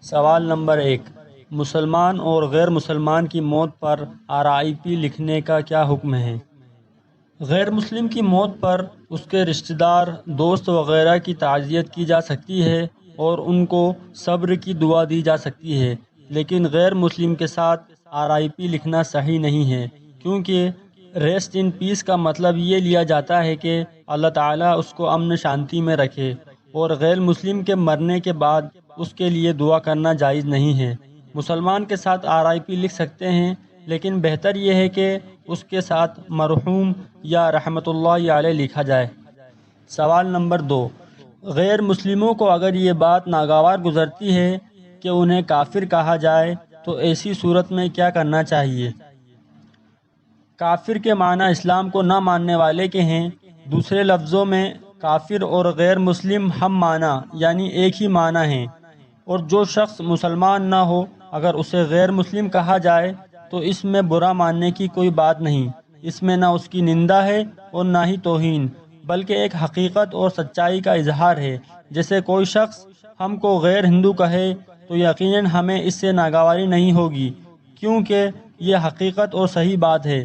سوال نمبر 1، مسلمان اور غیر مسلمان کی موت پر RIP لکھنے کا کیا حکم ہے؟ غیر مسلم کی موت پر اس کے رشتہ دار، دوست وغیرہ کی تعزیت کی جا سکتی ہے اور ان کو صبر کی دعا دی جا سکتی ہے، لیکن غیر مسلم کے ساتھ RIP لکھنا صحیح نہیں ہے، کیونکہ ریسٹ ان پیس کا مطلب یہ لیا جاتا ہے کہ اللہ تعالیٰ اس کو امن شانتی میں رکھے، اور غیر مسلم کے مرنے کے بعد اس کے لیے دعا کرنا جائز نہیں ہے۔ مسلمان کے ساتھ RIP لکھ سکتے ہیں، لیکن بہتر یہ ہے کہ اس کے ساتھ مرحوم یا رحمۃ اللہ علیہ لکھا جائے۔ سوال نمبر 2، غیر مسلموں کو اگر یہ بات ناگوار گزرتی ہے کہ انہیں کافر کہا جائے تو ایسی صورت میں کیا کرنا چاہیے؟ کافر کے معنی اسلام کو نہ ماننے والے کے ہیں۔ دوسرے لفظوں میں کافر اور غیر مسلم ہم معنی یعنی ایک ہی معنی ہیں، اور جو شخص مسلمان نہ ہو اگر اسے غیر مسلم کہا جائے تو اس میں برا ماننے کی کوئی بات نہیں، اس میں نہ اس کی نندا ہے اور نہ ہی توہین، بلکہ ایک حقیقت اور سچائی کا اظہار ہے۔ جیسے کوئی شخص ہم کو غیر ہندو کہے تو یقیناً ہمیں اس سے ناگواری نہیں ہوگی، کیونکہ یہ حقیقت اور صحیح بات ہے،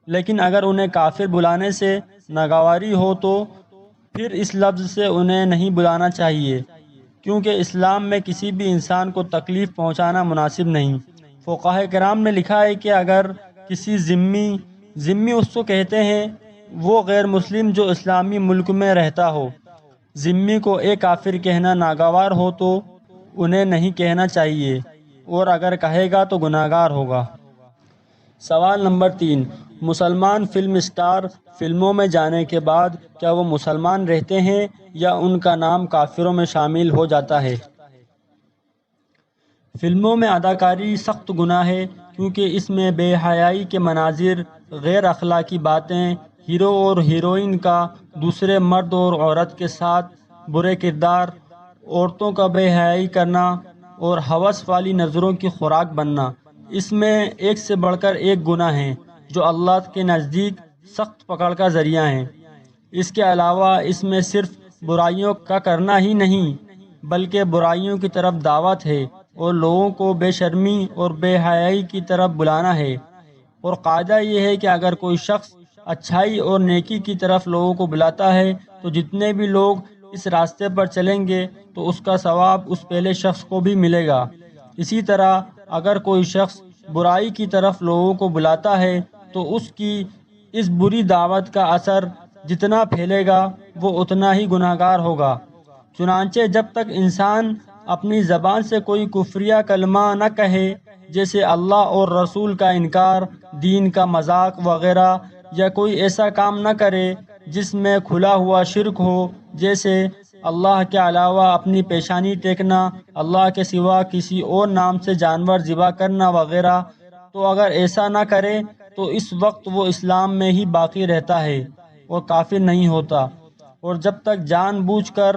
لیکن اگر انہیں کافر بلانے سے ناگواری ہو تو پھر اس لفظ سے انہیں نہیں بلانا چاہیے، کیونکہ اسلام میں کسی بھی انسان کو تکلیف پہنچانا مناسب نہیں۔ فقہاء کرام نے لکھا ہے کہ اگر کسی ذمی اس کو کہتے ہیں وہ غیر مسلم جو اسلامی ملک میں رہتا ہو، ذمی کو اے کافر کہنا ناگوار ہو تو انہیں نہیں کہنا چاہیے، اور اگر کہے گا تو گناہگار ہوگا۔ سوال نمبر 3، مسلمان فلم اسٹار فلموں میں جانے کے بعد کیا وہ مسلمان رہتے ہیں یا ان کا نام کافروں میں شامل ہو جاتا ہے؟ فلموں میں اداکاری سخت گناہ ہے، کیونکہ اس میں بے حیائی کے مناظر، غیر اخلاقی باتیں، ہیرو اور ہیروئن کا دوسرے مرد اور عورت کے ساتھ برے کردار، عورتوں کا بے حیائی کرنا اور ہوس والی نظروں کی خوراک بننا، اس میں ایک سے بڑھ کر ایک گناہ ہیں جو اللہ کے نزدیک سخت پکڑ کا ذریعہ ہیں۔ اس کے علاوہ اس میں صرف برائیوں کا کرنا ہی نہیں بلکہ برائیوں کی طرف دعوت ہے اور لوگوں کو بے شرمی اور بے حیائی کی طرف بلانا ہے، اور قاعدہ یہ ہے کہ اگر کوئی شخص اچھائی اور نیکی کی طرف لوگوں کو بلاتا ہے تو جتنے بھی لوگ اس راستے پر چلیں گے تو اس کا ثواب اس پہلے شخص کو بھی ملے گا۔ اسی طرح اگر کوئی شخص برائی کی طرف لوگوں کو بلاتا ہے تو اس کی اس بری دعوت کا اثر جتنا پھیلے گا وہ اتنا ہی گناہگار ہوگا۔ چنانچہ جب تک انسان اپنی زبان سے کوئی کفریہ کلمہ نہ کہے، جیسے اللہ اور رسول کا انکار، دین کا مذاق وغیرہ، یا کوئی ایسا کام نہ کرے جس میں کھلا ہوا شرک ہو، جیسے اللہ کے علاوہ اپنی پیشانی ٹیکنا، اللہ کے سوا کسی اور نام سے جانور ذبح کرنا وغیرہ، تو اگر ایسا نہ کرے تو اس وقت وہ اسلام میں ہی باقی رہتا ہے اور کافر نہیں ہوتا، اور جب تک جان بوجھ کر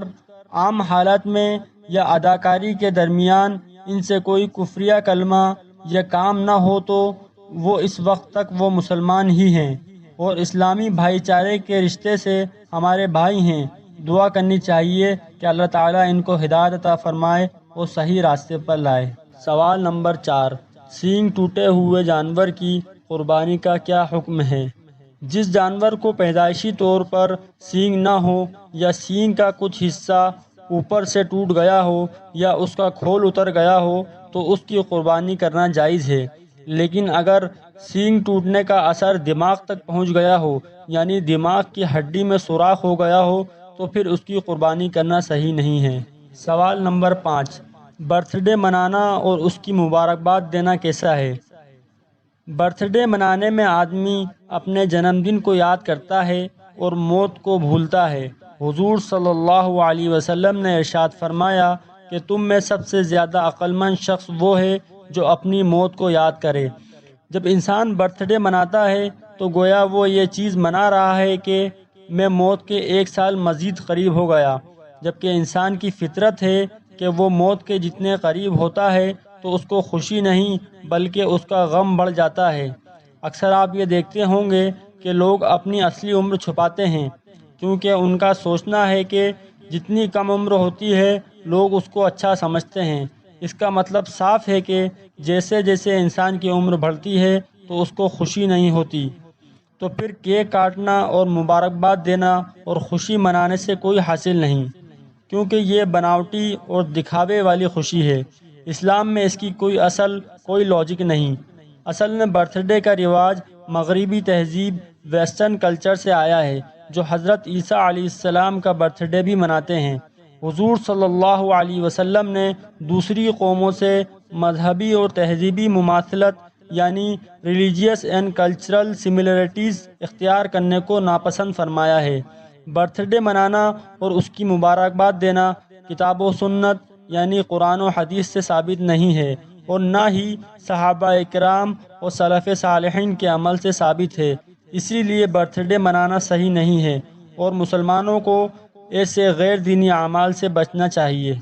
عام حالت میں یا اداکاری کے درمیان ان سے کوئی کفریہ کلمہ یا کام نہ ہو تو وہ اس وقت تک وہ مسلمان ہی ہیں اور اسلامی بھائی چارے کے رشتے سے ہمارے بھائی ہیں۔ دعا کرنی چاہیے کہ اللہ تعالیٰ ان کو ہدایت عطا فرمائے اور صحیح راستے پر لائے۔ سوال نمبر 4، سینگ ٹوٹے ہوئے جانور کی قربانی کا کیا حکم ہے؟ جس جانور کو پیدائشی طور پر سینگ نہ ہو یا سینگ کا کچھ حصہ اوپر سے ٹوٹ گیا ہو یا اس کا کھول اتر گیا ہو تو اس کی قربانی کرنا جائز ہے، لیکن اگر سینگ ٹوٹنے کا اثر دماغ تک پہنچ گیا ہو یعنی دماغ کی ہڈی میں سوراخ ہو گیا ہو تو پھر اس کی قربانی کرنا صحیح نہیں ہے۔ سوال نمبر 5، برتھ ڈے منانا اور اس کی مبارکباد دینا کیسا ہے؟ برتھ ڈے منانے میں آدمی اپنے جنم دن کو یاد کرتا ہے اور موت کو بھولتا ہے۔ حضور صلی اللہ علیہ وسلم نے ارشاد فرمایا کہ تم میں سب سے زیادہ عقل مند شخص وہ ہے جو اپنی موت کو یاد کرے۔ جب انسان برتھ ڈے مناتا ہے تو گویا وہ یہ چیز منا رہا ہے کہ میں موت کے 1 سال مزید قریب ہو گیا، جبکہ انسان کی فطرت ہے کہ وہ موت کے جتنے قریب ہوتا ہے تو اس کو خوشی نہیں بلکہ اس کا غم بڑھ جاتا ہے۔ اکثر آپ یہ دیکھتے ہوں گے کہ لوگ اپنی اصلی عمر چھپاتے ہیں، کیونکہ ان کا سوچنا ہے کہ جتنی کم عمر ہوتی ہے لوگ اس کو اچھا سمجھتے ہیں۔ اس کا مطلب صاف ہے کہ جیسے جیسے انسان کی عمر بڑھتی ہے تو اس کو خوشی نہیں ہوتی، تو پھر کیک کاٹنا اور مبارکباد دینا اور خوشی منانے سے کوئی حاصل نہیں، کیونکہ یہ بناوٹی اور دکھاوے والی خوشی ہے۔ اسلام میں اس کی کوئی اصل، کوئی لاجک نہیں۔ اصل میں برتھ ڈے کا رواج مغربی تہذیب، ویسٹرن کلچر سے آیا ہے، جو حضرت عیسیٰ علیہ السلام کا برتھ ڈے بھی مناتے ہیں۔ حضور صلی اللہ علیہ وسلم نے دوسری قوموں سے مذہبی اور تہذیبی مماثلت یعنی ریلیجیس اینڈ کلچرل سملیرٹیز اختیار کرنے کو ناپسند فرمایا ہے۔ برتھ ڈے منانا اور اس کی مبارکباد دینا کتاب و سنت یعنی قرآن و حدیث سے ثابت نہیں ہے، اور نہ ہی صحابہ کرام اور سلف صالحین کے عمل سے ثابت ہے۔ اسی لیے برتھ ڈے منانا صحیح نہیں ہے، اور مسلمانوں کو ایسے غیر دینی اعمال سے بچنا چاہیے۔